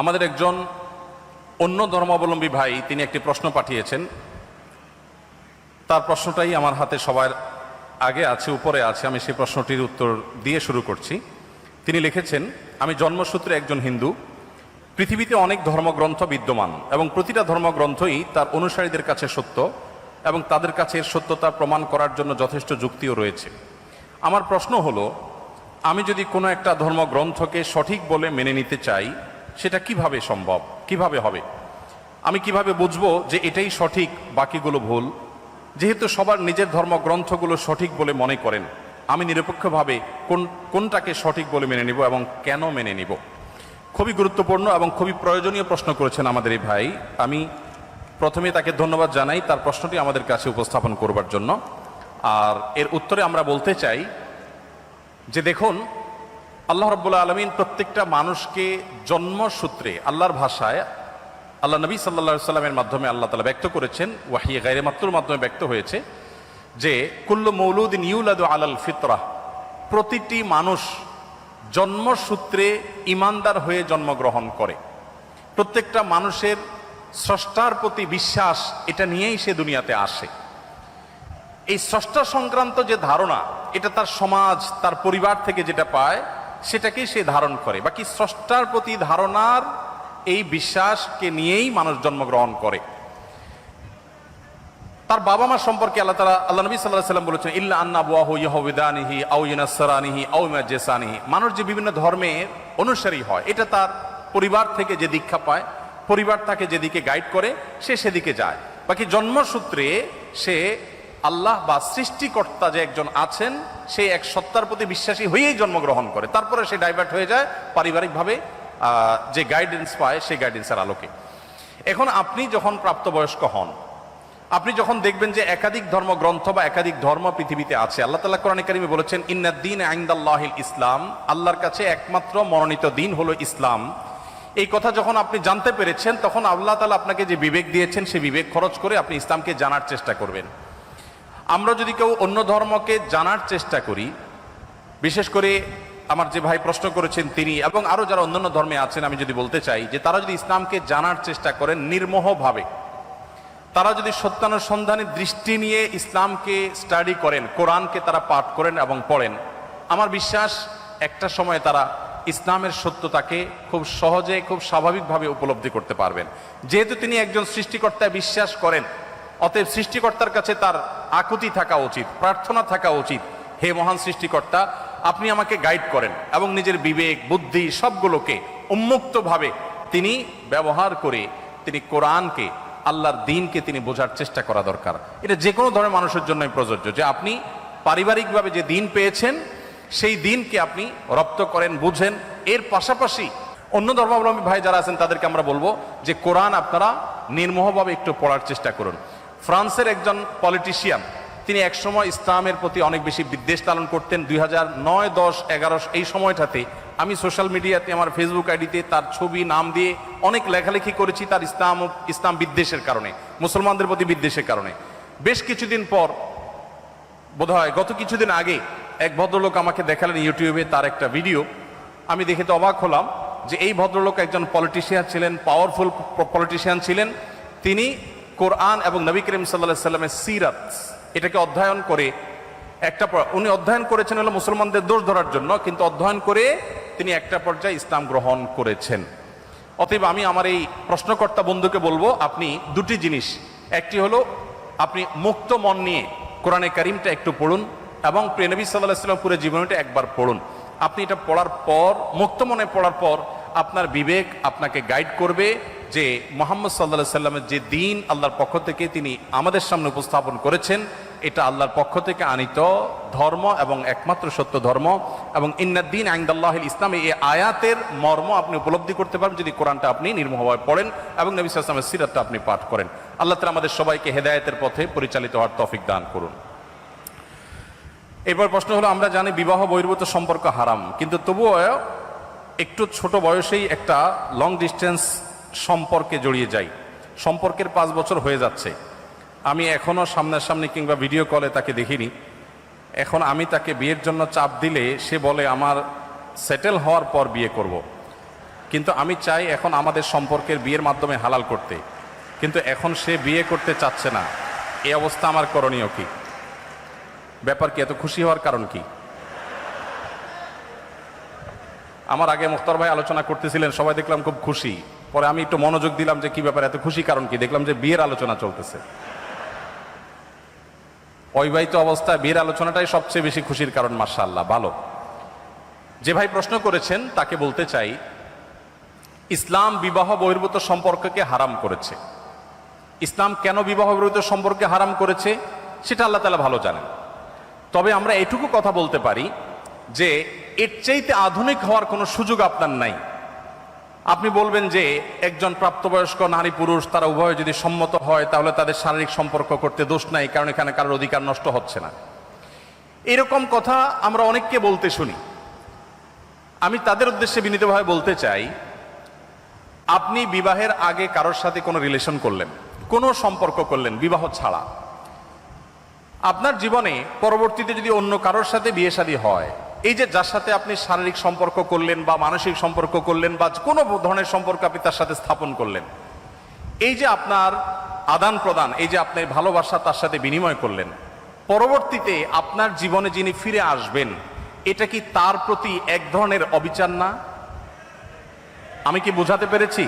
আমাদের একজন অন্য ধর্মাবলম্বী ভাই তিনি একটি প্রশ্ন পাঠিয়েছেন। তার প্রশ্নটাই আমার হাতে সবার আগে আছে, উপরে আছে। আমি সেই প্রশ্নটির উত্তর দিয়ে শুরু করছি। তিনি লিখেছেন, আমি জন্মসূত্রে একজন হিন্দু। পৃথিবীতে অনেক ধর্মগ্রন্থ বিদ্যমান এবং প্রতিটা ধর্মগ্রন্থই তার অনুসারীদের কাছে সত্য এবং তাদের কাছে এর সত্যতা প্রমাণ করার জন্য যথেষ্ট যুক্তিও রয়েছে। আমার প্রশ্ন হলো, আমি যদি কোনো একটা ধর্মগ্রন্থকে সঠিক বলে মেনে নিতে চাই, সেটা কিভাবে সম্ভব, কিভাবে হবে? আমি কিভাবে বুঝবো যে এটাই সঠিক, বাকিগুলো ভুল? যেহেতু সবার নিজের ধর্মগ্রন্থগুলো সঠিক বলে মনে করেন, আমি নিরপেক্ষভাবে কোনটাকে সঠিক বলে মেনে নিব এবং কেন মেনে নিব? খুবই গুরুত্বপূর্ণ এবং খুবই প্রয়োজনীয় প্রশ্ন করেছেন আমাদের এই ভাই। আমি প্রথমে তাকে ধন্যবাদ জানাই তার প্রশ্নটি আমাদের কাছে উপস্থাপন করবার জন্য। আর এর উত্তরে আমরা বলতে চাই যে দেখুন, আল্লাহ রাব্বুল আলামিন প্রত্যেকটা মানুষকে জন্মসূত্রে আল্লাহর ভাষায় আল্লাহ নবী সাল্লাল্লাহু আলাইহি সাল্লামের মাধ্যমে আল্লাহ তাআলা ব্যক্ত করেছেন, ওয়াহিয়ে গায়রে মাতুর মাধ্যমে ব্যক্ত হয়েছে যে কুল্লু মৌলুদিন ইউলাদু আলাল ফিতরাহ, প্রতিটি মানুষ জন্মসূত্রে ঈমানদার হয়ে জন্মগ্রহণ করে। প্রত্যেকটা মানুষের স্রষ্টার প্রতি বিশ্বাস, এটা নিয়েই সে দুনিয়াতে আসে। এই স্রষ্টা সংক্রান্ত যে ধারণা, এটা তার সমাজ, তার পরিবার থেকে যেটা পায় সেটাকেই সে ধারণ করে। বাকি স্রষ্টার প্রতি ধারণার এই বিশ্বাসকে নিয়েই মানুষ জন্মগ্রহণ করে। তার বাবা মা সম্পর্কে আল্লাহ নবী সাল্লাল্লাহু আলাইহি সাল্লাম বলেছেন, ইল্লা আন্না আবওয়াহু ইয়াহুদানিহি আও ইউনাসরানিহি আও ইউমাজ্জিসানিহি। মানুষ যে বিভিন্ন ধর্মের অনুসারী হয়, এটা তার পরিবার থেকে যে দীক্ষা পায়, পরিবার তাকে যেদিকে গাইড করে সে সেদিকে যায়। বাকি জন্মসূত্রে সে আল্লাহ বা সৃষ্টিকর্তা যে একজন আছেন, সেই এক সত্তার প্রতি বিশ্বাসী হয়েই জন্মগ্রহণ করে। তারপরে সে ডাইভার্ট হয়ে যায় পারিবারিকভাবে যে গাইডেন্স পায় সেই গাইডেন্সের আলোকে। এখন আপনি যখন প্রাপ্তবয়স্ক হন, আপনি যখন দেখবেন যে একাধিক ধর্মগ্রন্থ বা একাধিক ধর্ম পৃথিবীতে আছে। আল্লাহ তাআলা কোরআনে কারিমে বলেছেন, ইন্নাদ-দীন ইনদাল্লাহিল ইসলাম, আল্লাহর কাছে একমাত্র মনোনীত দিন হলো ইসলাম। এই কথা যখন আপনি জানতে পেরেছেন, তখন আল্লাহ তাআলা আপনাকে যে বিবেক দিয়েছেন, সেই বিবেক খরচ করে আপনি ইসলামকে জানার চেষ্টা করবেন। আমরা যদি কেউ অন্য ধর্মকে জানার চেষ্টা করি, বিশেষ করে আমার যে ভাই প্রশ্ন করেছেন তিনি এবং আরো যারা অন্যান্য ধর্মে আছেন, আমি যদি বলতে চাই যে তারা যদি ইসলামকে জানার চেষ্টা করেন নির্মোহভাবে, তারা যদি সত্যানুসন্ধানী দৃষ্টি নিয়ে ইসলামকে স্টাডি করেন, কোরআনকে তারা পাঠ করেন এবং পড়েন, আমার বিশ্বাস একটা সময় তারা ইসলামের সত্যতাকে খুব সহজে, খুব স্বাভাবিকভাবে উপলব্ধি করতে পারবেন। যেহেতু তিনি একজন সৃষ্টিকর্তায় বিশ্বাস করেন, অতএব সৃষ্টিকর্তার কাছে তার আকুতি থাকা উচিত, প্রার্থনা থাকা উচিত, হে মহান সৃষ্টিকর্তা, আপনি আমাকে গাইড করেন। এবং নিজের বিবেক, বুদ্ধি সবগুলোকে উন্মুক্তভাবে তিনি ব্যবহার করে তিনি কোরআনকে, আল্লাহর দ্বীনকে তিনি বোঝার চেষ্টা করা দরকার। এটা যে কোনো ধরনের মানুষের জন্যই প্রযোজ্য, যে আপনি পারিবারিকভাবে যে দ্বীন পেয়েছেন সেই দ্বীনকে আপনি রপ্ত করেন, বুঝেন। এর পাশাপাশি অন্য ধর্মাবলম্বী ভাই যারা আছেন তাদেরকে আমরা বলবো যে কোরআন আপনারা নির্মোহভাবে একটু পড়ার চেষ্টা করুন। ফ্রান্সের একজন পলিটিশিয়ান, তিনি একসময় ইসলামের প্রতি অনেক বেশি বিদ্বেষ লালন করতেন। 2009, 10, 11 এই সময়টাতে আমি সোশ্যাল মিডিয়াতে আমার ফেসবুক আইডিতে তার ছবি, নাম দিয়ে অনেক লেখালেখি করেছি তার ইসলাম বিদ্বেষের কারণে, মুসলমানদের প্রতি বিদ্বেষের কারণে। বেশ কিছুদিন পর, বোধহয় গত কিছুদিন আগে, এক ভদ্রলোক আমাকে দেখালেন ইউটিউবে তার একটা ভিডিও। আমি দেখে তো অবাক হলাম যে এই ভদ্রলোক একজন পলিটিশিয়ান ছিলেন, পাওয়ারফুল পলিটিশিয়ান ছিলেন। তিনি কোরআন এবং নবী করিম সাল্লাল্লাহু আলাইহি সাল্লামের সিরাত, এটাকে অধ্যয়ন করে উনি অধ্যয়ন করেছেন হলো মুসলমানদের দোষ ধরার জন্য, কিন্তু অধ্যয়ন করে তিনি একটা পর্যায়ে ইসলাম গ্রহণ করেছেন। অতএব আমি আমার এই প্রশ্নকর্তা বন্ধুকে বলবো, আপনি দুটি জিনিস, একটি হলো আপনি মুক্ত মন নিয়ে কোরআনে কারিমটা একটু পড়ুন এবং প্রিয় নবী সাল্লাল্লাহু আলাইহি ওয়াসাল্লাম পুরো জীবনীটা একবার পড়ুন। আপনি এটা পড়ার পর, মুক্ত মনে পড়ার পর, আপনার বিবেক আপনাকে গাইড করবে যে মুহাম্মদ সাল্লাল্লাহু আলাইহি ওয়াসাল্লামের যে দ্বীন আল্লাহর পক্ষ থেকে তিনি আমাদের সামনে উপস্থাপন করেছেন, এটা আল্লাহর পক্ষ থেকে আনিত ধর্ম এবং একমাত্র সত্য ধর্ম। এবং ইন্নাদ-দীন ইনদাল্লাহিল ইসলাম, এই আয়াতের মর্ম আপনি উপলব্ধি করতে পারবেন যদি কোরআনটা আপনি নির্মোহভাবে পড়েন এবং নবী সাল্লাল্লাহু আলাইহি ওয়াসাল্লামের সিরাতটা আপনি পাঠ করেন। আল্লাহ তাআলা আমাদের সবাইকে হেদায়েতের পথে পরিচালিত হওয়ার তৌফিক দান করুন। এরপর প্রশ্ন হলো, আমরা জানি বিবাহ বহির্ভূত সম্পর্ক হারাম, কিন্তু তবুও একটু ছোট বয়সেই একটা লং ডিস্টেন্স সম্পর্কে জড়িয়ে যাই। সম্পর্কের 5 বছর হয়ে যাচ্ছে, আমি এখনো সামনাসামনি কিংবা ভিডিও কলে তাকে দেখিনি। এখন আমি তাকে বিয়ের জন্য চাপ দিলে সে বলে আমার সেটেল হওয়ার পর বিয়ে করব। কিন্তু আমি চাই এখন আমাদের সম্পর্কের বিয়ের মাধ্যমে হালাল করতে, কিন্তু এখন সে বিয়ে করতে চাচ্ছে না। এই অবস্থা আমার করণীয় কি? ব্যাপার কি? এত খুশি হওয়ার কারণ কি? আমার আগে মুখতার ভাই আলোচনা করতেছিলেন, সবাই দেখলাম খুব খুশি। পরে আমি একটু মনোযোগ দিলাম যে কি ব্যাপার, এত খুশি কারণ কি? দেখলাম যে বিয়ের আলোচনা চলতেছে। অবিবাহিত অবস্থায় বিয়ের আলোচনাটাই সবচেয়ে বেশি খুশির কারণ। মাশাআল্লাহ, ভালো। যে ভাই প্রশ্ন করেছেন তাকে বলতে চাই, ইসলাম বিবাহ বহির্ভূত সম্পর্ককে হারাম করেছে। ইসলাম কেন বিবাহ বহির্ভূত সম্পর্কে হারাম করেছে সেটা আল্লাহ তাআলা ভালো জানেন। তবে আমরা এটুকু কথা বলতে পারি যে এর চাইতে আধুনিক হওয়ার কোনো সুযোগ আপনার নাই। আপনি বলবেন যে একজন প্রাপ্তবয়স্ক নারী পুরুষ তারা উভয়ে যদি সম্মত হয় তাহলে তাদের শারীরিক সম্পর্ক করতে দোষ নাই, কারণ এখানে কারোর অধিকার নষ্ট হচ্ছে না। এরকম কথা আমরা অনেককে বলতে শুনি। আমি তাদের উদ্দেশ্যে বিনীতভাবে বলতে চাই, আপনি বিবাহের আগে কারোর সাথে কোনো রিলেশন করলেন, কোনো সম্পর্ক করলেন বিবাহ ছাড়া, আপনার জীবনে পরবর্তীতে যদি অন্য কারোর সাথে বিয়ে শাদী হয়, এই যে যার সাথে আপনি শারীরিক সম্পর্ক করলেন বা মানসিক সম্পর্ক করলেন বা কোনো ধরনের সম্পর্ক আপনি তার সাথে স্থাপন করলেন, এই যে আপনার আদান প্রদান, এই যে আপনি ভালোবাসা তার সাথে বিনিময় করলেন, পরবর্তীতে আপনার জীবনে যিনি ফিরে আসবেন, এটা কি তার প্রতি এক ধরনের অবিচার না? আমি কি বোঝাতে পেরেছি?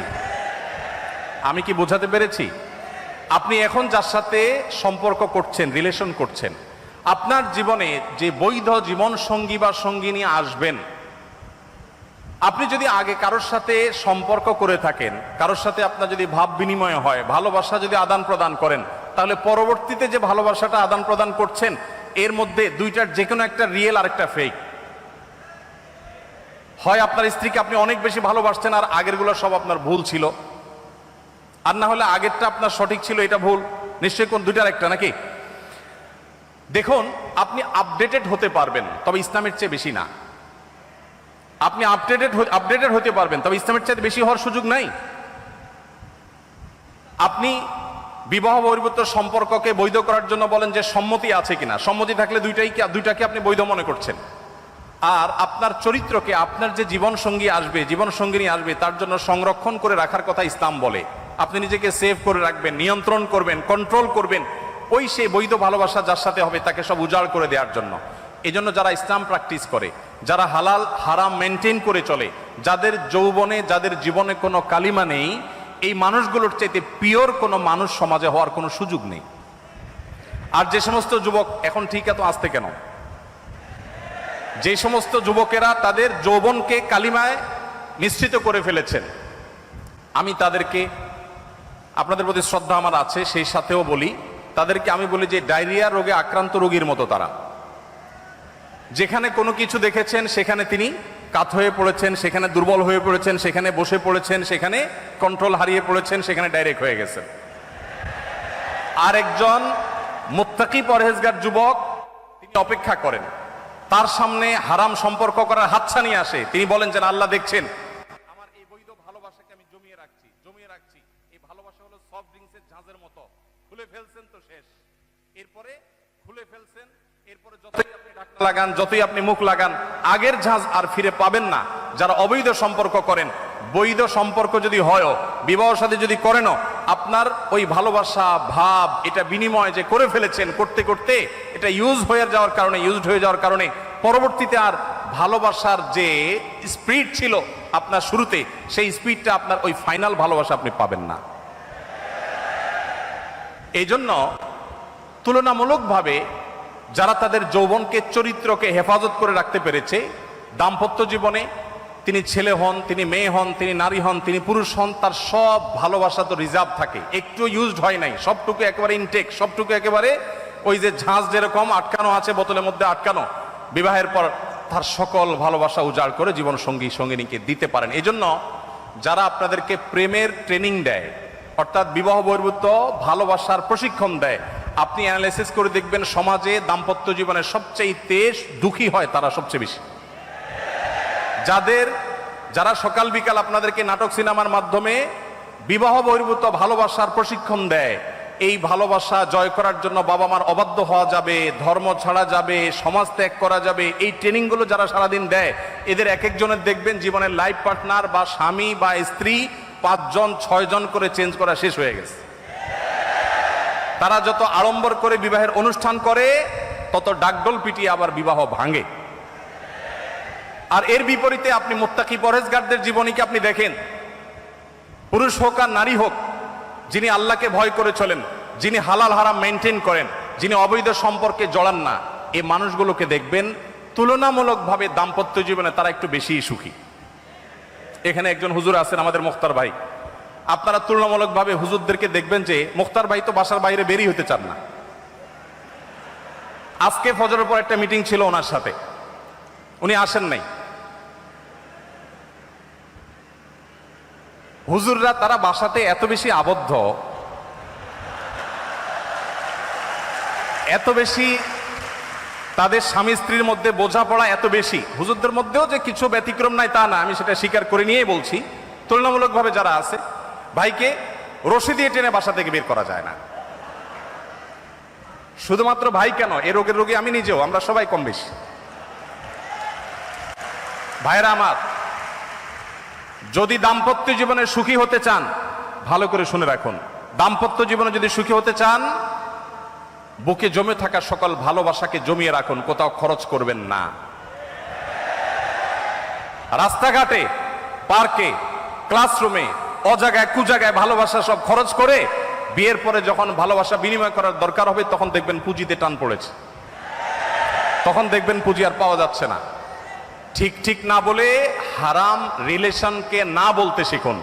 আমি কি বোঝাতে পেরেছি? আপনি এখন যার সাথে সম্পর্ক করছেন, রিলেশন করছেন, আপনার জীবনে যে বৈধ জীবন সঙ্গী বা সঙ্গিনী আসবেন, আপনি যদি আগে কারোর সাথে সম্পর্ক করে থাকেন, কারোর সাথে আপনার যদি ভাব বিনিময় হয়, ভালোবাসা যদি আদান প্রদান করেন, তাহলে পরবর্তীতে যে ভালোবাসাটা আদান প্রদান করছেন এর মধ্যে দুইটার যে কোনো একটা রিয়েল আর একটা ফেক। হয় আপনার স্ত্রীকে আপনি অনেক বেশি ভালোবাসছেন আর আগেরগুলো সব আপনার ভুল ছিল, আর না হলে আগেরটা আপনার সঠিক ছিল, এটা ভুল। নিশ্চয়ই কোন দুইটার একটা, নাকি? দেখুন, আপনি আপডেটেড হতে পারবেন, তবে ইসলামের চেয়ে বেশি না। আপনি আপডেটেড হতে পারবেন, তবে ইসলামের চেয়ে বেশি হওয়ার সুযোগ নাই। আপনি বিবাহ বহির্ভূত সম্পর্ককে বৈধ করার জন্য বলেন যে সম্মতি আছে কিনা। সম্মতি থাকলে দুইটাকে আপনি বৈধ মনে করছেন। আর আপনার চরিত্রকে, আপনার যে জীবন সঙ্গী আসবে, জীবন সঙ্গিনী আসবে, তার জন্য সংরক্ষণ করে রাখার কথা ইসলাম বলে। আপনি নিজেকে সেভ করে রাখবেন, নিয়ন্ত্রণ করবেন, কন্ট্রোল করবেন, ওই সেই বৈধ ভালোবাসা যার সাথে হবে তাকে সব উজাড় করে দেওয়ার জন্য। এই জন্য যারা ইসলাম প্র্যাকটিস করে, যারা হালাল হারাম মেনটেন করে চলে, যাদের যৌবনে, যাদের জীবনে কোনো কালিমা নেই, এই মানুষগুলোর চাইতে পিওর কোনো মানুষ সমাজে হওয়ার কোনো সুযোগ নেই। আর যে সমস্ত যুবক এখন ঠিক এত আসতে কেন, যে সমস্ত যুবকেরা তাদের যৌবনকে কালিমায় মিশ্রিত করে ফেলেছেন, আমি তাদেরকে, আপনাদের প্রতি শ্রদ্ধা আমার আছে, সেই সাথেও বলি, তাদেরকে আমি বলি যে ডায়রিয়া রোগে আক্রান্ত রোগীর মতো তারা। যেখানে কোনো কিছু দেখেছেন সেখানে তিনি কাত হয়ে পড়েছেন, সেখানে দুর্বল হয়ে পড়েছেন, সেখানে বসে পড়েছেন, সেখানে কন্ট্রোল হারিয়ে পড়েছেন, সেখানে ডাইরেক্ট হয়ে গেছেন। আর একজন মুত্তাকি পরহেজগার যুবক, তিনি অপেক্ষা করেন, তার সামনে হারাম সম্পর্ক করার হাতছানি আসে, তিনি বলেন যে আল্লাহ দেখছেন, আমার এই বৈধ ভালোবাসাকে আমি জমিয়ে রাখছি। এই ভালোবাসা হলো সফট ড্রিঙ্কসের ঝাঁজের মতো, খুলে ফেলছেন তো শেষ। এরপরে খুলে ফেলছেন, এরপরে যতই আপনি ঢাকনা লাগান, যতই আপনি মুখ লাগান, আগের ঝাঁজ আর ফিরে পাবেন না। যারা অবৈধ সম্পর্ক করেন, বৈধ সম্পর্ক যদি হয়, বিবাহের সাথে যদি করেনও, আপনার ওই ভালোবাসা ভাব, এটা বিনিময় যে করে ফেলেছেন, করতে করতে এটা ইউজড হয়ে যাওয়ার কারণে পরবর্তীতে আর ভালোবাসার যে স্পিড ছিল আপনার শুরুতে, সেই স্পিডটা আপনার ওই ফাইনাল ভালোবাসা আপনি পাবেন না। এই জন্য তুলনামূলকভাবে যারা তাদের যৌবনকে, চরিত্রকে হেফাজত করে রাখতে পেরেছে, দাম্পত্য জীবনে তিনি ছেলে হন, তিনি মেয়ে হন, তিনি নারী হন, তিনি পুরুষ হন, তার সব ভালোবাসা তো রিজার্ভ থাকে, একটু ইউজড হয় নাই, সবটুকু একেবারে ইনটেক, সবটুকু একেবারে ওই যে ঝাঁজ যেরকম আটকানো আছে, বোতলের মধ্যে আটকানো, বিবাহের পর তার সকল ভালোবাসা উজাড় করে জীবন সঙ্গী সঙ্গিনীকে দিতে পারেন। এই জন্য যারা আপনাদেরকে প্রেমের ট্রেনিং দেয়, অর্থাৎ বিবাহ বহির্ভূত ভালোবাসার প্রশিক্ষণ দেয়, আপনি অ্যানালাইসিস করে দেখবেন সমাজে দাম্পত্য জীবনে সবচেয়ে দুঃখী হয় তারা সবচেয়ে বেশি। যারা সকাল বিকাল আপনাদেরকে নাটক সিনেমার মাধ্যমে বিবাহ বহির্ভূত ভালোবাসার প্রশিক্ষণ দেয়, এই ভালোবাসা জয় করার জন্য বাবা মার অবাধ্য হওয়া যাবে, ধর্ম ছাড়া যাবে, সমাজ ত্যাগ করা যাবে, এই ট্রেনিংগুলো যারা সারাদিন দেয় এদের এক একজনের দেখবেন জীবনের লাইফ পার্টনার বা স্বামী বা স্ত্রী 5 জন 6 জন করে চেঞ্জ করা শেষ হয়ে গেছে। তারা যত আড়ম্বর করে বিবাহের অনুষ্ঠান করে তত ডাকডোল পিটিয়ে আবার বিবাহ ভাঙে। আর এর বিপরীতে আপনি মুত্তাকি পরহেজগারদের জীবনীকে আপনি দেখেন, পুরুষ হোক আর নারী হোক, যিনি আল্লাহকে ভয় করে চলেন, যিনি হালাল হারাম মেনটেন করেন, যিনি অবৈধ সম্পর্কে জড়ান না, এই মানুষগুলোকে দেখবেন তুলনামূলকভাবে দাম্পত্য জীবনে তারা একটু বেশিই সুখী। এখানে একজন হুজুর আছেন আমাদের মুখতার ভাই, আপনারা তুলনামূলকভাবে হুজুরদেরকে দেখবেন যে মুখতার ভাই তো বাসার বাইরে বেরিয়ে হতে চান না। আজকে ফজরের পর একটা মিটিং ছিল ওনার সাথে, উনি আসেন নাই। হুজুররা তারা বাসাতে এত বেশি আবদ্ধ, এত বেশি তাদের স্বামী স্ত্রীর মধ্যে বোঝাপড়া এত বেশি। হুজুরদের মধ্যেও যে কিছু ব্যতিক্রম নাই তা না, আমি সেটা স্বীকার করে নিয়েই বলছি। তুলনামূলকভাবে যারা আছে, ভাইকে রশি দিয়ে টেনে বাসা থেকে বের করা যায় না। শুধুমাত্র ভাই কেন, এ রোগের রোগী আমি নিজেও, আমরা সবাই কম বেশি। ভাইরা আমার, যদি দাম্পত্য জীবনে সুখী হতে চান, ভালো করে শুনে রাখুন, দাম্পত্য জীবনে যদি সুখী হতে চান, বুকে জমে থাকা সকল ভালোবাসাকে জমিয়ে রাখুন, কোথাও খরচ করবেন না। রাস্তাঘাটে, পার্কে, ক্লাসরুমে, অজায়গায় কুজায়গায় ভালোবাসা সব খরচ করে বিয়ের পরে যখন ভালোবাসা বিনিময় করার দরকার হবে তখন দেখবেন পুঁজিতে টান পড়েছে, তখন দেখবেন পুঁজি আর পাওয়া যাচ্ছে না। ঠিক ঠিক না বলে হারাম রিলেশনকে না বলতে শিখুন।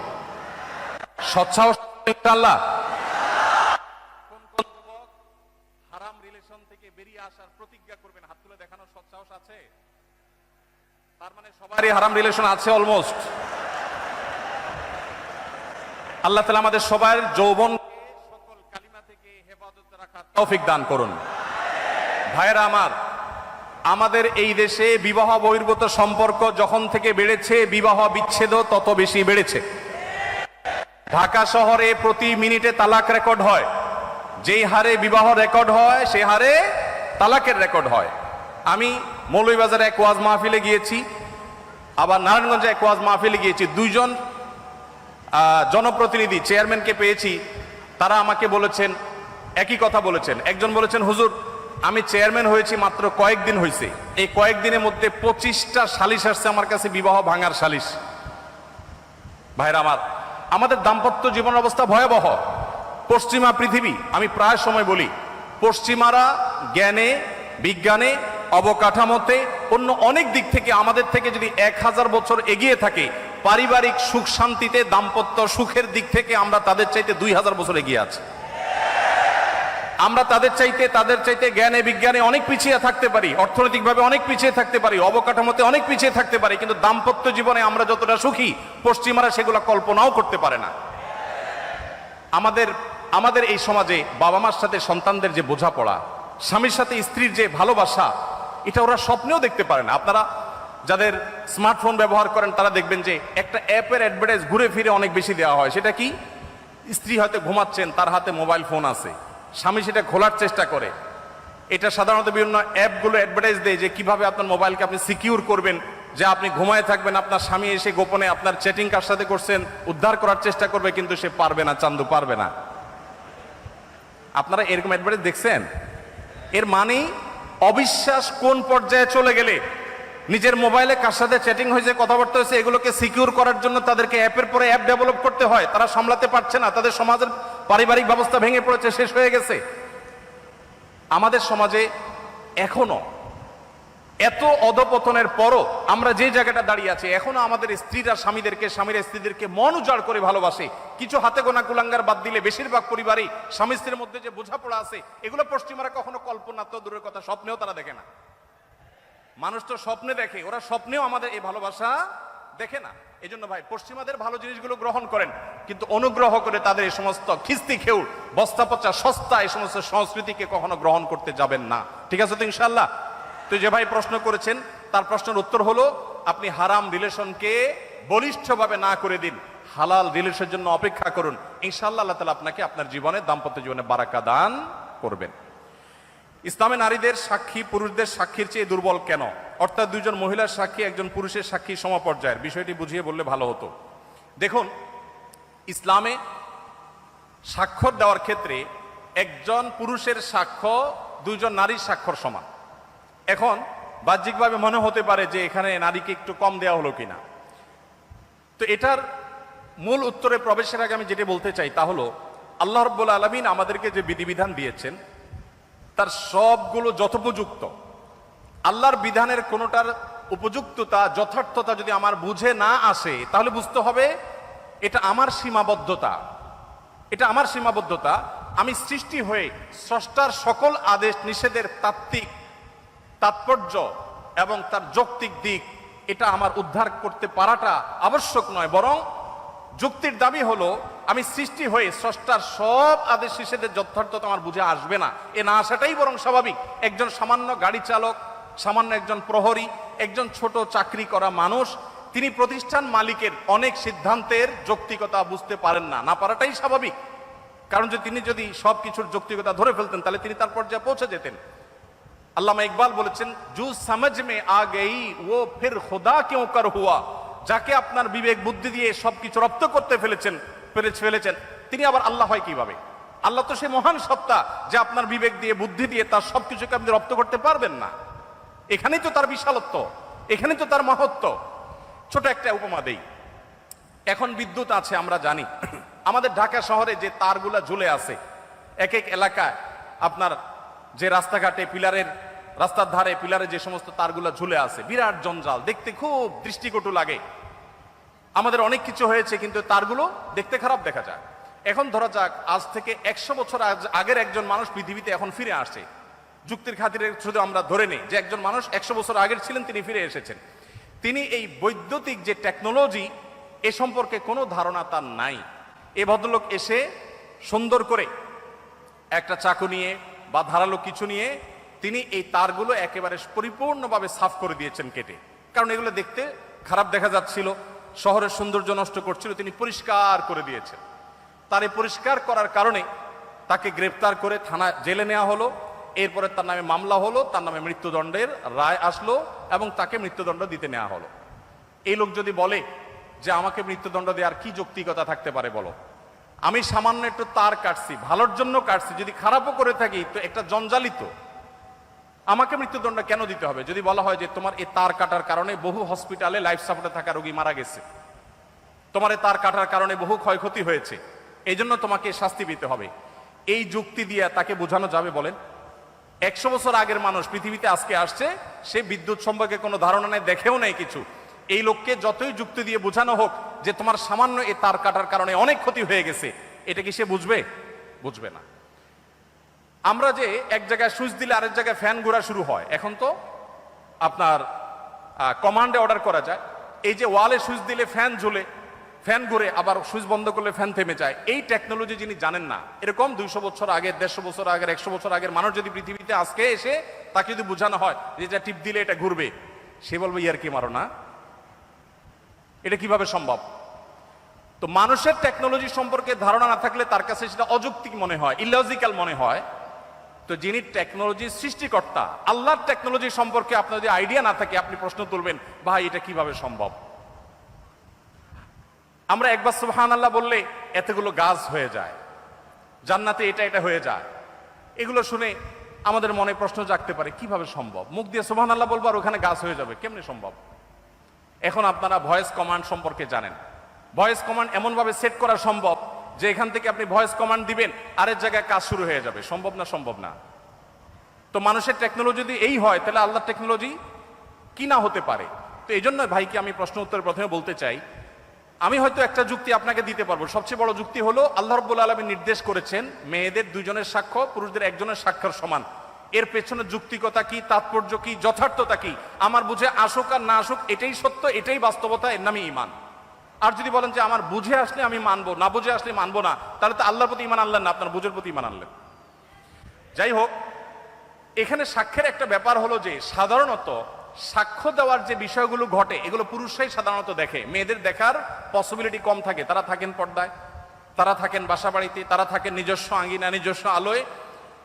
সৎসাহস ইনশাআল্লাহ। হারাম রিলেশন থেকে বেরিয়ে আসার প্রতিজ্ঞা করবেন, হাত তুলে দেখানোর সৎসাহস আছে? তার মানে সবারই হারাম রিলেশন আছে অলমোস্ট। আল্লাহ তাআলা আমাদের সবার যৌবন সকল কালিমা থেকে হেফাজতে রাখার তৌফিক দান করুন। ভাইরা আমার, আমাদের এই দেশে বিবাহ বহির্ভূত সম্পর্ক যখন থেকে বেড়েছে, বিবাহ বিচ্ছেদও তত বেশি বেড়েছে। ঢাকা শহরে প্রতি মিনিটে তালাক রেকর্ড হয়, যেই হারে বিবাহ রেকর্ড হয় সে হারে তালাকের রেকর্ড হয়। আমি মৌলভীবাজারে এক ওয়াজ মাহফিলে গিয়েছি, আবার নারায়ণগঞ্জে এক ওয়াজ মাহফিলে গিয়েছি। 2 জন জনপ্রতিনিধি চেয়ারম্যানকে পেয়েছি, তারা আমাকে বলেছেন, একই কথা বলেছেন। একজন বলেছেন, হুজুর আমি চেয়ারম্যান হয়েছি মাত্র কয়েকদিন হয়েছে, এই কয়েকদিনের মধ্যে 25টা সালিশ আসছে আমার কাছে, বিবাহ ভাঙার সালিশ। ভাইরা আমার, আমাদের দাম্পত্য জীবন অবস্থা ভয়াবহ। পশ্চিমা পৃথিবী, আমি প্রায় সময় বলি, পশ্চিমারা জ্ঞানে, বিজ্ঞানে, অবকাঠামোতে, অন্য অনেক দিক থেকে আমাদের থেকে যদি 1000 বছর এগিয়ে থাকে, পারিবারিক সুখ শান্তিতে, দাম্পত্য সুখের দিক থেকে আমরা তাদের চাইতে 2000 বছর এগিয়ে আছি। আমরা তাদের চাইতে জ্ঞানে বিজ্ঞানে অনেক পিছিয়ে থাকতে পারি, অর্থনৈতিকভাবে অনেক পিছিয়ে থাকতে পারি, অবকাঠামোতে অনেক পিছিয়ে থাকতে পারি, কিন্তু দাম্পত্য জীবনে আমরা যতটা সুখী পশ্চিমারা সেগুলো কল্পনাও করতে পারে না। আমাদের এই সমাজে বাবা মার সাথে সন্তানদের যে বোঝাপড়া, স্বামীর সাথে স্ত্রীর যে ভালোবাসা, এটা ওরা স্বপ্নেও দেখতে পারে না। আপনারা যাদের স্মার্টফোন ব্যবহার করেন তারা দেখবেন যে একটা অ্যাপের অ্যাডভার্টাইজ ঘুরে ফিরে অনেক বেশি দেওয়া হয়। সেটা কি? স্ত্রী হয়তো ঘুমাচ্ছেন, তার হাতে মোবাইল ফোন আছে, স্বামী সেটা খোলার চেষ্টা করে। এটা সাধারণত বিভিন্ন অ্যাপগুলো অ্যাডভার্টাইজ দেয় যে কিভাবে আপনার মোবাইলকে আপনি সিকিউর করবেন, যে আপনি ঘুমায় থাকবেন, আপনার স্বামী এসে গোপনে আপনার চ্যাটিং কার সাথে করছেন উদ্ধার করার চেষ্টা করবে, কিন্তু সে পারবে না, চান্দু পারবে না। আপনারা এরকম অ্যাডভার্টাইজ দেখছেন? এর মানে অবিশ্বাস কোন পর্যায়ে চলে গেলে নিজের মোবাইলে কার সাথে চ্যাটিং হয়েছে, কথাবার্তা হয়েছে, এগুলোকে সিকিউর করার জন্য তাদেরকে অ্যাপের পরে অ্যাপ ডেভেলপ করতে হয়। তারা সামলাতে পারছে না, তাদের সমাজের পারিবারিক ব্যবস্থা ভেঙে পড়েছে, শেষ হয়ে গেছে। আমাদের সমাজে এখনো এত অধপতনের পরও আমরা যে জায়গাটা দাঁড়িয়ে আছি, এখনো আমাদের স্ত্রীরা স্বামীদেরকে, স্বামীরা স্ত্রীদেরকে মন উজাড় করে ভালোবাসে। কিছু হাতে গোনা কুলাঙ্গার বাদ দিলে বেশিরভাগ পরিবারই স্বামী স্ত্রীর মধ্যে যে বোঝাপড়া আছে, এগুলো পশ্চিমারা কখনো কল্পনা তো দূরের কথা, স্বপ্নেও তারা দেখে না। মানুষ তো স্বপ্নে দেখে, ওরা স্বপ্নেও আমাদের এই ভালোবাসা দেখে না। এই জন্য ভাই, পশ্চিমাদের ভালো জিনিসগুলো গ্রহণ করেন, কিন্তু অনুগ্রহ করে তাদের এই সমস্ত খিস্তি খেউড়, বস্তা পচা, সস্তা এই সমস্ত সংস্কৃতিকে কখনো গ্রহণ করতে যাবেন না। ঠিক আছে তো ইনশাআল্লাহ? তো যে ভাই প্রশ্ন করেছেন, তার প্রশ্নের উত্তর হলো, আপনি হারাম রিলেশনকে বলিষ্ঠভাবে না করে দিন। হালাল রিলেশনের জন্য অপেক্ষা করুন, ইনশাআল্লাহ আল্লাহ তাআলা আপনাকে আপনার জীবনে, দাম্পত্য জীবনে বারাকা দান করবেন। ইসলামে নারীদের সাক্ষী পুরুষদের সাক্ষীর চেয়ে দুর্বল কেন? অর্থাৎ দুইজন মহিলার সাক্ষী একজন পুরুষের সাক্ষী সমপর্যায়ের, বিষয়টি বুঝিয়ে বললে ভালো হতো। দেখুন, ইসলামে স্বাক্ষর দেওয়ার ক্ষেত্রে একজন পুরুষের সাক্ষ্য দুইজন নারীর স্বাক্ষর সমান। এখন বাহ্যিকভাবে মনে হতে পারে যে এখানে নারীকে একটু কম দেওয়া হলো কিনা। তো এটার মূল উত্তরে প্রবেশের আগে আমি যেটা বলতে চাই তা হলো, আল্লাহ রাব্বুল আলামিন আমাদেরকে যে বিধিবিধান দিয়েছেন তার সবগুলো যথোপযুক্ত। আল্লাহর বিধানের কোনোটার উপযুক্ততা, যথার্থতা যদি আমার বুঝে না আসে, তাহলে বুঝতে হবে এটা আমার সীমাবদ্ধতা, এটা আমার সীমাবদ্ধতা। আমি সৃষ্টি হয়ে স্রষ্টার সকল আদেশ নিষেধের তাত্ত্বিক তাৎপর্য এবং তার যৌক্তিক দিক এটা আমার উদ্ধার করতে পারাটা আবশ্যক নয়, বরং যুক্তির দাবি হলো আমি সৃষ্টি হয়ে স্রষ্টার সব আদেশ নিষেধের যথার্থতা আমার বুঝে আসবে না, এ না আসাটাই বরং স্বাভাবিক। একজন সামান্য গাড়ি চালক, সামান্য একজন প্রহরী, একজন ছোট চাকরি করা মানুষ, তিনি প্রতিষ্ঠান মালিকের অনেক সিদ্ধান্তের যৌক্তিকতা বুঝতে পারেন না, না পারাটাই স্বাভাবিক। কারণ যে তিনি যদি সবকিছুর যৌক্তিকতা ধরে ফেলতেন তাহলে তিনি তার পর্যায়ে পৌঁছে যেতেন। আল্লামা ইকবাল বলেছেন, জু সমঝ মে আ গই ও ফির খুদা কিউ কর হুয়া। যাকে আপনার বিবেক বুদ্ধি দিয়ে সবকিছু রপ্ত করতে ফেলেছেন তিনি আবার আল্লাহ হয় কিভাবে? আল্লাহ তো সে মহান সত্তা যে আপনার বিবেক দিয়ে বুদ্ধি দিয়ে তার সবকিছুকে আপনি রপ্ত করতে পারবেন না। এখানেই তো তার বিশালত্ব, এখানেই তো তার মহত্ব। ছোট একটা উপমা দেই। এখন বিদ্যুৎ আছে আমরা জানি, আমাদের ঢাকা শহরে যে তারগুলা ঝুলে আছে এক এক এলাকায়, আপনার যে রাস্তাঘাটে পিলারের, রাস্তার ধারে পিলারে যে সমস্ত তারগুলা ঝুলে আছে, বিরাট জঞ্জাল, দেখতে খুব দৃষ্টিকটু লাগে। আমাদের অনেক কিছু হয়েছে কিন্তু তারগুলো দেখতে খারাপ দেখা যায়। এখন ধরা যাক আজ থেকে 100 বছর আগের একজন মানুষ পৃথিবীতে এখন ফিরে আসছে। যুক্তির খাতিরে শুধু আমরা ধরে নেই যে একজন মানুষ 100 বছর আগের ছিলেন, তিনি ফিরে এসেছেন। তিনি এই বৈদ্যুতিক যে টেকনোলজি এ সম্পর্কে কোনো ধারণা তার নাই। এ ভদ্রলোক এসে সুন্দর করে একটা চাকু নিয়ে বা ধারালো কিছু নিয়ে তিনি এই তারগুলো একেবারে পরিপূর্ণভাবে সাফ করে দিয়েছেন কেটে, কারণ এগুলো দেখতে খারাপ দেখা যাচ্ছিল, শহরের সৌন্দর্য নষ্ট করছিল। তিনি পরিষ্কার করে দিয়েছেন। তার এই পরিষ্কার করার কারণে তাকে গ্রেফতার করে থানা জেলে নেওয়া হলো। এরপরে তার নামে মামলা হলো, তার নামে মৃত্যুদণ্ডের রায় আসলো এবং তাকে মৃত্যুদণ্ড দিতে নেওয়া হলো। এই লোক যদি বলে যে আমাকে মৃত্যুদণ্ড দেওয়ার কি যৌক্তিকতা থাকতে পারে বলো? আমি সামান্য একটু তার কাটছি, ভালোর জন্য কাটছি, যদি খারাপও করে থাকি তো একটা জঞ্জালিত, আমাকে মৃত্যুদণ্ড কেন দিতে হবে? যদি বলা হয় যে তোমার এই তার কাটার কারণে বহু হসপিটালে লাইফ সাপোর্টে থাকা রোগী মারা গেছে, তোমার এই তার কাটার কারণে বহু ক্ষয়ক্ষতি হয়েছে, এই জন্য তোমাকে শাস্তি পেতে হবে, এই যুক্তি দিয়ে তাকে বোঝানো যাবে বলেন? 100 বছর আগের মানুষ পৃথিবীতে আজকে আসছে, সে বিদ্যুৎ সম্পর্কে কোনো ধারণা নেই, দেখেও নেই কিছু। এই লোককে যতই যুক্তি দিয়ে বোঝানো হোক যে তোমার সামান্য এই তার কাটার কারণে অনেক ক্ষতি হয়ে গেছে, এটা কি সে বুঝবে? বুঝবে না। আমরা যে এক জায়গায় সুইচ দিলে আরেক জায়গায় ফ্যান ঘোরা শুরু হয়, এখন তো আপনার কমান্ডে অর্ডার করা যায়। এই যে ওয়ালে সুইচ দিলে ফ্যান ঝুলে, ফ্যান ঘুরে, আবার সুইচ বন্ধ করলে ফ্যান থেমে যায়, এই টেকনোলজি যিনি জানেন না, এরকম 200 বছর আগের, 150 বছর আগের, 100 বছর আগের মানুষ যদি পৃথিবীতে আজকে এসে তাকে যদি বোঝানো হয় যে এটা টিপ দিলে এটা ঘুরবে, সে বলবে ইয়ার কি মারো না, এটা কিভাবে সম্ভব? তো মানুষের টেকনোলজি সম্পর্কে ধারণা না থাকলে তার কাছে সেটা অযৌক্তিক মনে হয়, ইলজিক্যাল মনে হয়। তো যিনি টেকনোলজির সৃষ্টিকর্তা, আল্লাহর টেকনোলজি সম্পর্কে আপনার যদি আইডিয়া না থাকে, আপনি প্রশ্ন তুলবেন ভাই এটা কিভাবে সম্ভব? আমরা একবার সুবহানাল্লাহ বললে এতগুলো গাছ হয়ে যায়, জান্নাতে এটা এটা হয়ে যায়, এগুলো শুনে আমাদের মনে প্রশ্ন জাগতে পারে কিভাবে সম্ভব? মুখ দিয়ে সুবহানাল্লাহ বলবো আর ওখানে গাছ হয়ে যাবে, কেমনে সম্ভব? এখন আপনারা ভয়েস কমান্ড সম্পর্কে জানেন। ভয়েস কমান্ড এমনভাবে সেট করা সম্ভব যে এখান থেকে আপনি ভয়েস কমান্ড দিবেন, আরেক জায়গায় কাজ শুরু হয়ে যাবে। সম্ভব না? সম্ভব না। তো মানুষের টেকনোলজি যদি এই হয়, তাহলে আল্লাহর টেকনোলজি কি না হতে পারে? তো এই জন্য ভাইকে আমি প্রশ্ন উত্তর প্রথমে বলতে চাই, আমি হয়তো একটা যুক্তি আপনাকে দিতে পারবো। সবচেয়ে বড় যুক্তি হলো আল্লাহ রাব্বুল আলামিন নির্দেশ করেছেন মেয়েদের 2 জনের সাক্ষ্য পুরুষদের 1 জনের সাক্ষ্যের সমান। এর পেছনে যুক্তিকতা কি, তাৎপর্য কি, যথার্থতা কি, আমার বুঝে আসুক আর না আসুক এটাই সত্য, এটাই বাস্তবতা, এর নামই ঈমান। আর যদি বলেন যে আমার বুঝে আসলে আমি মানবো, না বুঝে আসলে মানবো না, তাহলে তো আল্লাহর প্রতি ঈমান আনলেন না, আপনার বুঝের প্রতি ঈমান আনলেন। যাই হোক, এখানে সাক্ষ্যের একটা ব্যাপার হলো যে সাধারণত সাক্ষ্য দেওয়ার যে বিষয়গুলো ঘটে এগুলো পুরুষরাই সাধারণত দেখে, মেয়েদের দেখার পসিবিলিটি কম থাকে। তারা থাকেন পর্দায়, তারা থাকেন বাসা বাড়িতে, তারা থাকেন নিজস্ব আঙ্গিনা, নিজস্ব আলোয়।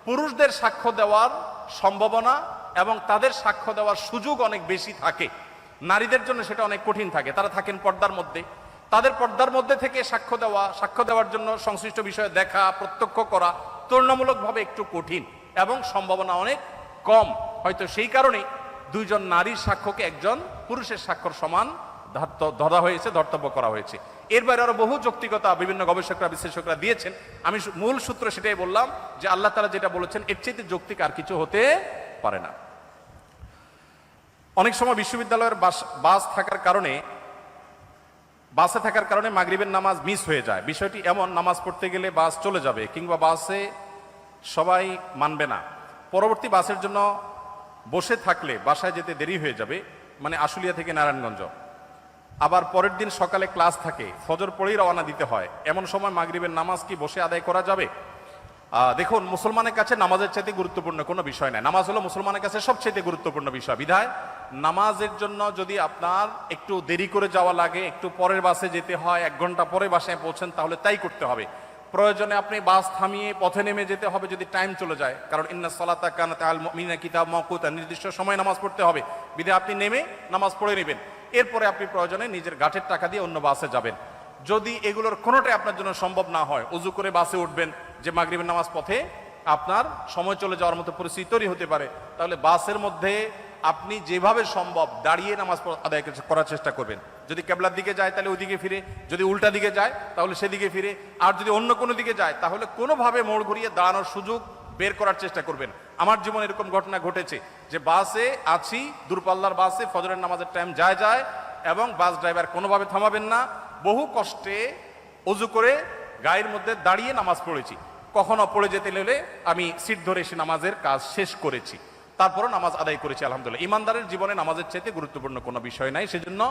পুরুষদের সাক্ষ্য দেওয়ার সম্ভাবনা এবং তাদের সাক্ষ্য দেওয়ার সুযোগ অনেক বেশি থাকে, নারীদের জন্য সেটা অনেক কঠিন থাকে। তারা থাকেন পর্দার মধ্যে, তাদের পর্দার মধ্যে থেকে সাক্ষ্য দেওয়ার জন্য সংশ্লিষ্ট বিষয়ে দেখা, প্রত্যক্ষ করা তুলনামূলকভাবে একটু কঠিন এবং সম্ভাবনা অনেক কম। হয়তো সেই কারণেই দুইজন নারীর সাক্ষ্যকে একজন পুরুষের সাক্ষ্যর সমান ধরা হয়েছে, ধর্তব্য করা হয়েছে। এর বাইরে আরো বহু যৌক্তিকতা বিভিন্ন গবেষকরা, বিশ্লেষকরা দিয়েছেন। আমি মূল সূত্র সেটাই বললাম যে আল্লাহ তাআলা যেটা বলেছেন এর চাইতে যৌক্তিক আর কিছু হতে পারে না। অনেক সময় বিশ্ববিদ্যালয়ের বাসে থাকার কারণে মাগরিবের নামাজ মিস হয়ে যায়। বিষয়টি এমন, নামাজ পড়তে গেলে বাস চলে যাবে কিংবা বাসে সবাই মানবে না, পরবর্তী বাসের জন্য বসে থাকলে বাসায় যেতে দেরি হয়ে যাবে, মানে আশুলিয়া থেকে নারায়ণগঞ্জ। আবার পরের দিন সকালে ক্লাস থাকে, ফজর পড়েই রওনা দিতে হয়। এমন সময় মাগরিবের নামাজ কি বসে আদায় করা যাবে? দেখুন, মুসলমানের কাছে নামাজের চাইতে গুরুত্বপূর্ণ কোনো বিষয় নাই। নামাজ হলো মুসলমানের কাছে সবচেয়ে গুরুত্বপূর্ণ বিষয়। বিধায় নামাজের জন্য যদি আপনার একটু দেরি করে যাওয়া লাগে, একটু পরের বাসে যেতে হয়, 1 ঘন্টা পরে বাসায় পৌঁছেন, তাহলে তাই করতে হবে। প্রয়োজনে আপনি বাস থামিয়ে পথে নেমে যেতে হবে যদি টাইম চলে যায়, কারণ ইন্নাস সালাতা কানাত আলাল মুমিনিনা কিতাব মাওকুতা, নির্দিষ্ট সময় নামাজ পড়তে হবে। বিধায় আপনি নেমে নামাজ পড়ে নেবেন, এরপরে আপনি প্রয়োজনে নিজের গাঁটের টাকা দিয়ে অন্য বাসে যাবেন। যদি এগুলোর কোনোটাই আপনার জন্য সম্ভব না হয়, উজু করে বাসে উঠবেন, যে মাগরিবের নামাজ পথে আপনার সময় চলে যাওয়ার মতো পরিস্থিতি তৈরি হতে পারে, তাহলে বাসের মধ্যে আপনি যেভাবে সম্ভব দাঁড়িয়ে নামাজ আদায় করার চেষ্টা করবেন। যদি কেবলার দিকে যায় তাহলে ওই দিকে ফিরে, যদি উল্টা দিকে যায় তাহলে সেদিকে ফিরে, আর যদি অন্য কোনো দিকে যায় তাহলে কোনোভাবে মোড় ঘুরিয়ে দাঁড়ানোর সুযোগ বের করার চেষ্টা করবেন। আমার জীবনে এরকম ঘটনা ঘটেছে যে বাসে আছি, দূরপাল্লার বাসে, ফজরের নামাজের টাইম যায় এবং বাস ড্রাইভার কোনোভাবে থামাবেন না, বহু কষ্টে অজু করে গায়ের মধ্যে দাঁড়িয়ে নামাজ পড়েছি। কখনো পড়ে যেতে হলে আমি সিট ধরে এসে নামাজের কাজ শেষ করেছি, তারপরও নামাজ আদায় করেছি আলহামদুলিল্লাহ। ইমানদারের জীবনে নামাজের চাইতে গুরুত্বপূর্ণ কোনো বিষয় নাই, সেজন্য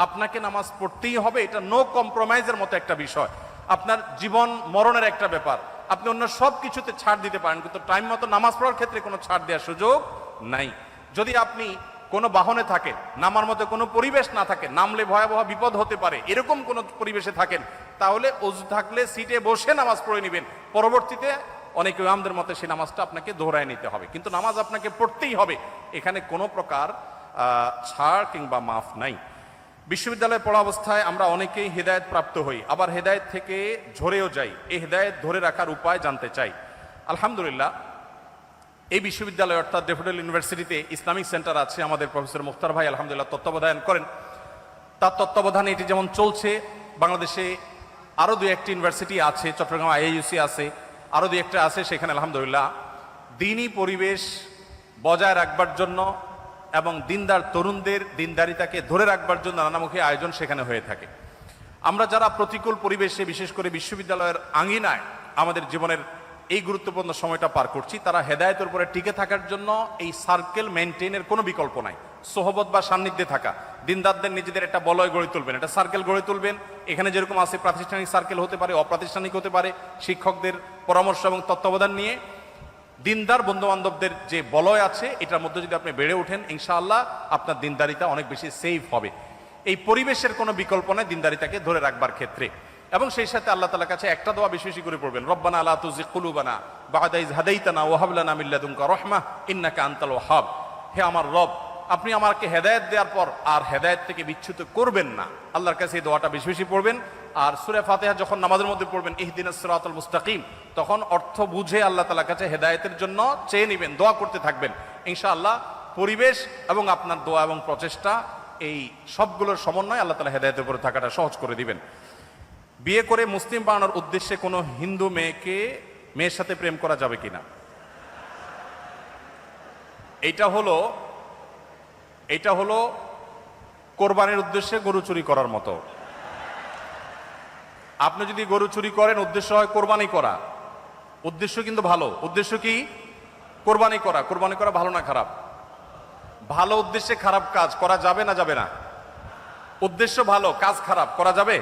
আপনাকে নামাজ পড়তেই হবে। এটা নো কম্প্রোমাইজের মতো একটা বিষয়, আপনার জীবন মরণের একটা ব্যাপার। আপনি অন্য সব কিছুতে ছাড় দিতে পারেন, কিন্তু টাইম মতো নামাজ পড়ার ক্ষেত্রে কোনো ছাড় দেওয়ার সুযোগ নাই। যদি আপনি কোনো বাহনে থাকেন, নামার মতো কোনো পরিবেশ না থাকে, নামলে ভয়াবহ বিপদ হতে পারে, এরকম কোনো পরিবেশে থাকেন, তাহলে ওযু থাকলে সিটে বসে নামাজ পড়ে নেবেন। পরবর্তীতে অনেক ইমামদের মতে সেই নামাজটা আপনাকে দোহরায় নিতে হবে, কিন্তু নামাজ আপনাকে পড়তেই হবে। এখানে কোনো প্রকার ছাড় কিংবা মাফ নাই। বিশ্ববিদ্যালয়ে পড়া অবস্থায় আমরা অনেকেই হেদায়েত প্রাপ্ত হই, আবার হেদায়েত থেকে ঝরেও যাই। এই হেদায়েত ধরে রাখার উপায় জানতে চাই। আলহামদুলিল্লাহ, এই বিশ্ববিদ্যালয় অর্থাৎ ড্যাফোডিল ইউনিভার্সিটিতে ইসলামিক সেন্টার আছে। আমাদের প্রফেসর মুখতার ভাই আলহামদুলিল্লাহ তত্ত্বাবধান করেন। তার তত্ত্বাবধানে এটি যেমন চলছে, বাংলাদেশে আরও 2-1টি ইউনিভার্সিটি আছে, চট্টগ্রাম আইআইইউসি আছে, আরও 2-1টা আছে। সেখানে আলহামদুলিল্লাহ দিনই পরিবেশ বজায় রাখবার জন্য এবং দিনদার তরুণদের দিনদারিতাকে ধরে রাখবার জন্য নানামুখী আয়োজন সেখানে হয়ে থাকে। আমরা যারা প্রতিকূল পরিবেশে, বিশেষ করে বিশ্ববিদ্যালয়ের আঙিনায় আমাদের জীবনের এই গুরুত্বপূর্ণ সময়টা পার করছি, তারা হেদায়েতের উপরে টিকে থাকার জন্য এই সার্কেল মেনটেনের কোনো বিকল্প নাই। সোহবত বা সান্নিধ্যে থাকা, দিনদারদের নিজেদের একটা বলয় গড়ে তুলবেন, একটা সার্কেল গড়ে তুলবেন। এখানে যেরকম আছে প্রাতিষ্ঠানিক সার্কেল হতে পারে, অপ্রাতিষ্ঠানিক হতে পারে, শিক্ষকদের পরামর্শ এবং তত্ত্বাবধান নিয়ে দিনদার বন্ধু বান্ধবদের যে বলয় আছে, এটার মধ্যে যদি আপনি বেড়ে ওঠেন, ইনশাআল্লাহ আপনার দিনদারিতা অনেক বেশি সেফ হবে। এই পরিবেশের কোনো বিকল্প নেই দিনদারিতাকে ধরে রাখবার ক্ষেত্রে। এবং সেই সাথে আল্লাহ তাআলার কাছে একটা দোয়া বেশি বেশি করে পড়বেন, রব্বানা লা তুযিগ কুলুবানা বা'দা ইয হাদাইতানা ওয়া হাব লানা মিন লাদুনকা রাহমাহ ইন্নাকা আনতাল ওয়াহ্হাব। হে আমার রব, আপনি আমাকে হেদায়েত দেওয়ার পর আর হেদায়েত থেকে বিচ্যুত করবেন না। আল্লাহর কাছে এই দোয়াটা বেশি বেশি পড়বেন। আর সূরা ফাতিহা যখন নামাজের মধ্যে পড়বেন, ইহদিনাস সিরাতাল মুস্তাকিম, তখন অর্থ বুঝে আল্লাহ তাআলার কাছে হেদায়েতের জন্য চেয়ে নেবেন, দোয়া করতে থাকবেন। ইনশাআল্লাহ পরিবেশ এবং আপনার দোয়া এবং প্রচেষ্টা, এই সবগুলোর সমন্বয় আল্লাহ তাআলা হেদায়েতের উপরে থাকাটা সহজ করে দিবেন। বিয়ে করে মুসলিম বানানোর উদ্দেশ্যে কোনো হিন্দু মেয়ের সাথে প্রেম করা যাবে কিনা? এইটা হলো কোরবানির উদ্দেশ্যে গরু চুরি করার মতো। আপনি যদি গরু চুরি করেন, উদ্দেশ্য হয় কোরবানি করা, উদ্দেশ্য কিন্তু ভালো। উদ্দেশ্য কি? কোরবানি করা। কোরবানি করা ভালো না খারাপ? ভালো উদ্দেশ্যে খারাপ কাজ করা যাবে না যাবে না? উদ্দেশ্য ভালো, কাজ খারাপ, করা যাবে?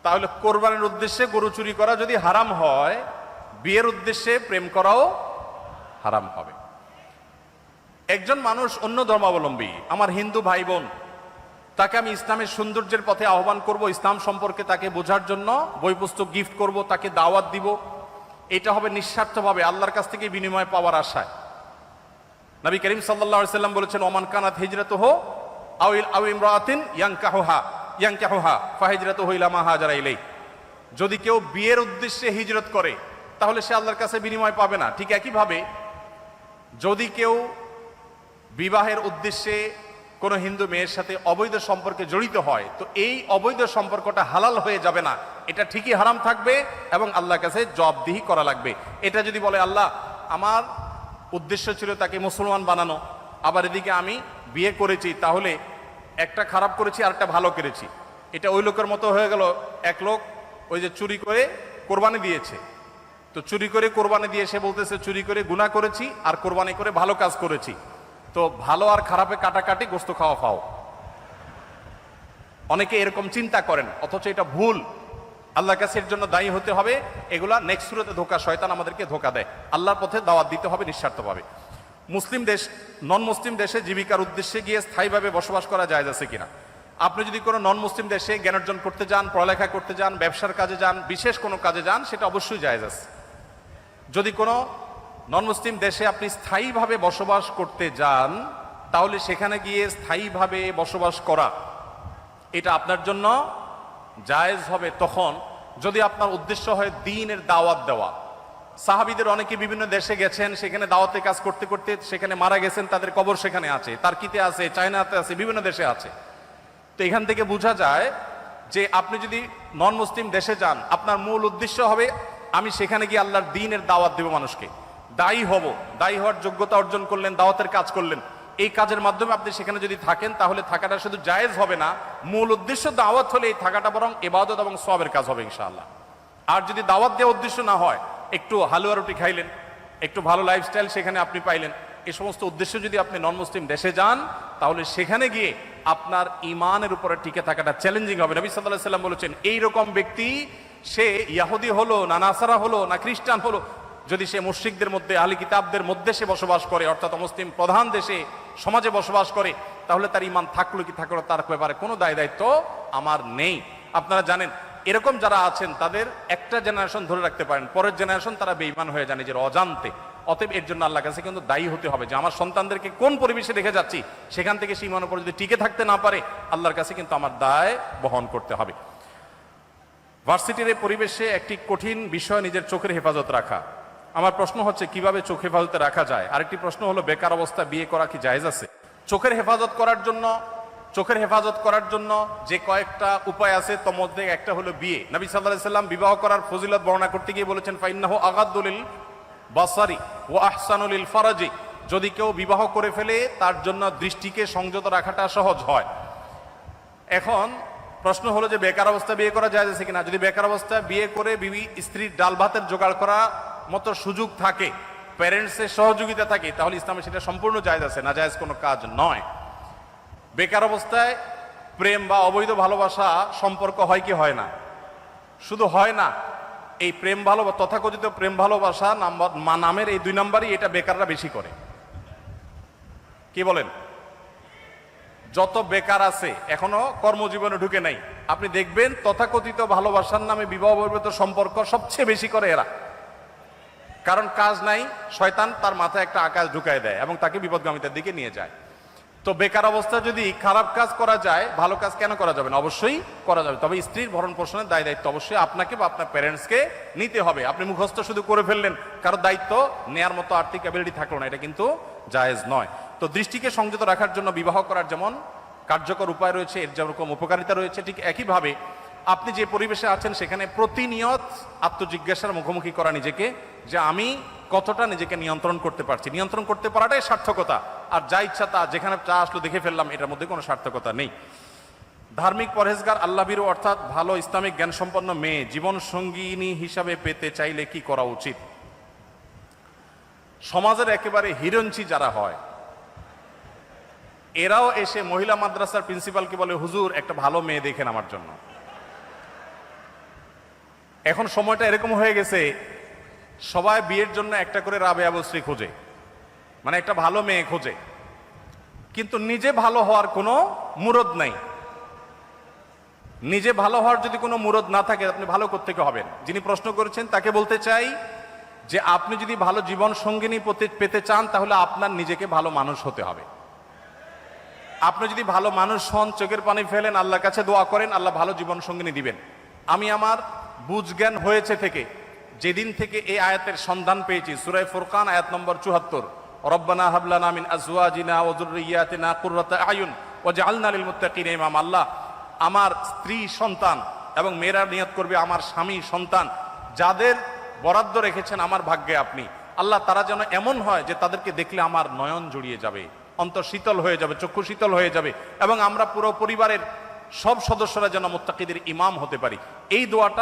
তাহলে কোরবানির উদ্দেশ্যে গরু চুরি করা যদি হারাম হয়, বিয়ের উদ্দেশ্যে প্রেম করাও হারাম হবে। একজন মানুষ অন্য ধর্মাবলম্বী, আমার হিন্দু ভাই বোন, তাকে আমি ইসলামের সৌন্দর্যের পথে আহ্বান করব, ইসলাম সম্পর্কে তাকে বোঝার জন্য বই পুস্তক গিফট করব, তাকে দাওয়াত দিব। এটা হবে নিঃস্বার্থভাবে আল্লাহর কাছ থেকে বিনিময় পাওয়ার আশায়। নবী করিম সাল্লাল্লাহু আলাইহি সাল্লাম বলেছেন, ওমান কানাত হিজরাতুহু আও ইমরাআতিন ইয়ানকাহুহা ফাহিজরাতুহু ইলা মা হাজারা ইলাইহি। যদি কেউ বিয়ের উদ্দেশ্যে হিজরত করে তাহলে সে আল্লাহর কাছে বিনিময় পাবে না। ঠিক একইভাবে যদি কেউ বিবাহের উদ্দেশ্যে কোনো হিন্দু মেয়ের সাথে অবৈধ সম্পর্কে জড়িত হয়, তো এই অবৈধ সম্পর্কটা হালাল হয়ে যাবে না, এটা ঠিকই হারাম থাকবে এবং আল্লাহর কাছে জবাবদিহি করা লাগবে। এটা যদি বলে, আল্লাহ আমার উদ্দেশ্য ছিল তাকে মুসলমান বানানো, আবার এদিকে আমি বিয়ে করেছি, তাহলে একটা খারাপ করেছি আর একটা ভালো করেছি, এটা ওই লোকের মতো হয়ে গেল। এক লোক ওই যে চুরি করে কোরবানি দিয়েছে, তো চুরি করে কোরবানি দিয়ে সে বলতেছে চুরি করে গুনাহ করেছি আর কোরবানি করে ভালো কাজ করেছি। তো ভালো আর খারাপে কাটাকাটি, গোস্ত খাওয়া ফাও। অনেকে এরকম চিন্তা করেন, অথচ এটা ভুল। আল্লাহর কাছে এর জন্য দায়ী হতে হবে। এগুলা নেক্সট সুরতে ধোঁকা, শয়তান আমাদেরকে ধোঁকা দেয়। আল্লাহর পথে দাওয়াত দিতে হবে নিঃস্বার্থভাবে। মুসলিম দেশ, নন মুসলিম দেশে জীবিকার উদ্দেশ্যে গিয়ে স্থায়ীভাবে বসবাস করা জায়েজ আছে কিনা? আপনি যদি কোনো নন মুসলিম দেশে জ্ঞান অর্জন করতে যান, পড়ালেখা করতে যান, ব্যবসার কাজে যান, বিশেষ কোনো কাজে যান, সেটা অবশ্যই জায়েজ আছে। যদি কোনো নন মুসলিম দেশে আপনি স্থায়ীভাবে বসবাস করতে যান, তাহলে সেখানে গিয়ে স্থায়ীভাবে বসবাস করা এটা আপনার জন্য জায়েজ হবে তখন যদি আপনার উদ্দেশ্য হয় দ্বীনের দাওয়াত দেওয়া। সাহাবীদের অনেকে বিভিন্ন দেশে গেছেন, সেখানে দাওয়াতে কাজ করতে করতে সেখানে মারা গেছেন, তাদের কবর সেখানে আছে, তার্কিতে আছে, চায়নাতে আছে, বিভিন্ন দেশে আছে। তো এখান থেকে বোঝা যায় যে আপনি যদি নন মুসলিম দেশে যান, আপনার মূল উদ্দেশ্য হবে আমি সেখানে গিয়ে আল্লাহর দ্বীনের দাওয়াত দেব, মানুষকে দায়ী হব। দায়ী হওয়ার যোগ্যতা অর্জন করলেন, দাওয়াতের কাজ করলেন। এই কাজের মাধ্যমে আপনি সেখানে যদি থাকেন, তাহলে থাকাটা শুধু জায়েজ হবে না, মূল উদ্দেশ্য দাওয়াত হলে এই থাকাটা বরং ইবাদত এবং সওয়াবের কাজ হবে ইনশাআল্লাহ। আর যদি দাওয়াত দেওয়ার উদ্দেশ্য না হয়, একটু হালুয়া রুটি খাইলেন, একটু ভালো লাইফস্টাইল সেখানে আপনি পাইলেন, এই সমস্ত উদ্দেশ্য যদি আপনি নন মুসলিম দেশে যান, তাহলে সেখানে গিয়ে আপনার ইমানের উপরে টিকে থাকাটা চ্যালেঞ্জিং হবে। নবী সাল্লাল্লাহু আলাইহি সাল্লাম বলেছেন, এইরকম ব্যক্তি সে ইয়াহুদি হলো না নাসারা হলো না খ্রিস্টান হলো, যদি সে মুশরিকদের মধ্যে, আহলে কিতাবদের মধ্যে সে বসবাস করে, অর্থাৎ মুসলিম প্রধান দেশে সমাজে বসবাস করে, তাহলে তার ইমান থাকলো কি থাকলো তার ব্যাপারে কোনো দায় দায়িত্ব আমার নেই। আপনারা জানেন, এরকম যারা আছেন তাদের একটা জেনারেশন ধরে রাখতে পারেন, পরের জেনারেশন তারা বেঈমান হয়ে যান নিজের অজান্তে। অতএব এর জন্য আল্লাহর কাছে কিন্তু দায়ী হতে হবে যে আমার সন্তানদেরকে কোন পরিবেশে রেখে যাচ্ছি, সেখান থেকে সেই ইমানের উপর যদি টিকে থাকতে না পারে, আল্লাহর কাছে কিন্তু আমার দায় বহন করতে হবে। ভার্সিটির এই পরিবেশে একটি কঠিন বিষয় নিজের চোখের হেফাজত রাখা। আমার প্রশ্ন হচ্ছে, কিভাবে চোখ হেফাজতে রাখা যায়? আরেকটি প্রশ্ন হলো, বেকার অবস্থা বিয়ে করা কি জায়েজ আছে? চোখের হেফাজত করার জন্য যে কয়েকটা উপায় আছে, তার মধ্যে একটা হলো বিয়ে। নবী সাল্লাল্লাহু আলাইহি সাল্লাম বিবাহ করার ফজিলত বর্ণনা করতে গিয়ে বলেছেন, ফাইন্নাহু আগাদ্দুল বাসারি ওয়া আহসানুল ফারাজি। যদি কেউ বিবাহ করে ফেলে, তার জন্য দৃষ্টিকে সংযত রাখাটা সহজ হয়। এখন প্রশ্ন হলো যে বেকার অবস্থা বিয়ে করা জায়েজ আছে কিনা? যদি বেকার অবস্থা বিয়ে করে বিবি স্ত্রীর ডাল ভাতের জোগাড় করা মতো সুযোগ থাকে, প্যারেন্টসের সহযোগিতা থাকে, তাহলে ইসলামে সেটা সম্পূর্ণ জায়েজ আছে, না জায়েজ কোনো কাজ নয়। বেকার অবস্থায় প্রেম বা অবৈধ ভালোবাসা সম্পর্ক হয় কি হয় না? শুধু হয় না, এই প্রেম ভালোবাসা, তথাকথিত প্রেম ভালোবাসা নামের এই 2 নাম্বারই এটা বেকাররা বেশি করে। কি বলেন? যত বেকার আছে এখনো কর্মজীবনে ঢুকে নাই, আপনি দেখবেন তথাকথিত ভালোবাসার নামে বিবাহ বহির্ভূত সম্পর্ক সবচেয়ে বেশি করে এরা। কারণ কাজ নাই, শয়তান তার মাথায় একটা আকাশ ঢুকায় দেয় এবং তাকে বিপদগামিতার দিকে নিয়ে যায়। তো বেকার অবস্থা যদি খারাপ কাজ করা যায়, ভালো কাজ কেন করা যাবে না? অবশ্যই করা যাবে। তবে স্ত্রীর ভরণ পোষণের দায় দায়িত্ব অবশ্যই আপনাকে বা আপনার প্যারেন্টসকে নিতে হবে। আপনি মুখস্থ শুধু করে ফেললেন, কারো দায়িত্ব নেয়ার মতো আর্থিক অ্যাবিলিটি থাকলো না, এটা কিন্তু জায়েজ নয়। তো দৃষ্টিকে সংযত রাখার জন্য বিবাহ করার যেমন কার্যকর উপায় রয়েছে, এর যেরকম উপকারিতা রয়েছে, ঠিক একইভাবে আপনি যে পরিবেশে আছেন সেখানে প্রতিনিয়ত আত্মজিজ্ঞাসার মুখোমুখি করা নিজেকে, যে আমি কতটা নিজেকে নিয়ন্ত্রণ করতে পারছি। নিয়ন্ত্রণ করতে পারাটাই সার্থকতা। আর যা ইচ্ছা তা যেখানে যা আসলো দেখে ফেললাম, এটার মধ্যে কোনো সার্থকতা নেই। ধার্মিক পরহেজগার আল্লাহভীরু অর্থাৎ ভালো ইসলামিক জ্ঞানসম্পন্ন মেয়ে জীবন সঙ্গিনী হিসাবে পেতে চাইলে কি করা উচিত? সমাজের একেবারে হিরঞ্চি যারা হয়, এরাও এসে মহিলা মাদ্রাসার প্রিন্সিপালকে বলে, হুজুর একটা ভালো মেয়ে দেখেন আমার জন্য। এখন সময়টা এরকম হয়ে গেছে, সবাই বিয়ের জন্য একটা করে রাবেয়া বস্রী খোঁজে, মানে একটা ভালো মেয়ে খোঁজে। কিন্তু নিজে ভালো হওয়ার কোনো মুরদ নাই। নিজে ভালো হওয়ার যদি কোনো মুরদ না থাকে, আপনি ভালো কোত্থেকে হবেন? যিনি প্রশ্ন করেছেন তাকে বলতে চাই যে আপনি যদি ভালো জীবন সঙ্গিনী পেতে চান, তাহলে আপনার নিজেকে ভালো মানুষ হতে হবে। আপনি যদি ভালো মানুষ হন, চোখের পানি ফেলেন, আল্লাহর কাছে দোয়া করেন, আল্লাহ ভালো জীবন সঙ্গিনী দিবেন। আমি আমার বুঝ জ্ঞান হয়েছে থেকে, যেদিন থেকে এই আয়াতের সন্ধান পেয়েছি, সূরা ফুরকান আয়াত নম্বর ৭৪, রব্বানা হাব লানা মিন আজওয়াজিনা ওয়া যুররিয়াতিনা কুররাতা আয়ুন ওয়াজআলনা লিল মুত্তাকিনা ইমামা। আল্লাহ আমার স্ত্রী সন্তান, এবং মেয়েরা নিয়ত করবে আমার স্বামী সন্তান, যাদের বরাদ্দ রেখেছেন আমার ভাগ্যে আপনি, আল্লাহ তারা যেন এমন হয় যে তাদেরকে দেখলে আমার নয়ন জুড়িয়ে যাবে, অন্তর শীতল হয়ে যাবে, চক্ষু শীতল হয়ে যাবে, এবং আমরা পুরো পরিবারের সব সদস্যরা যেন মুত্তাকিদের ইমাম হতে পারি। এই দোয়াটা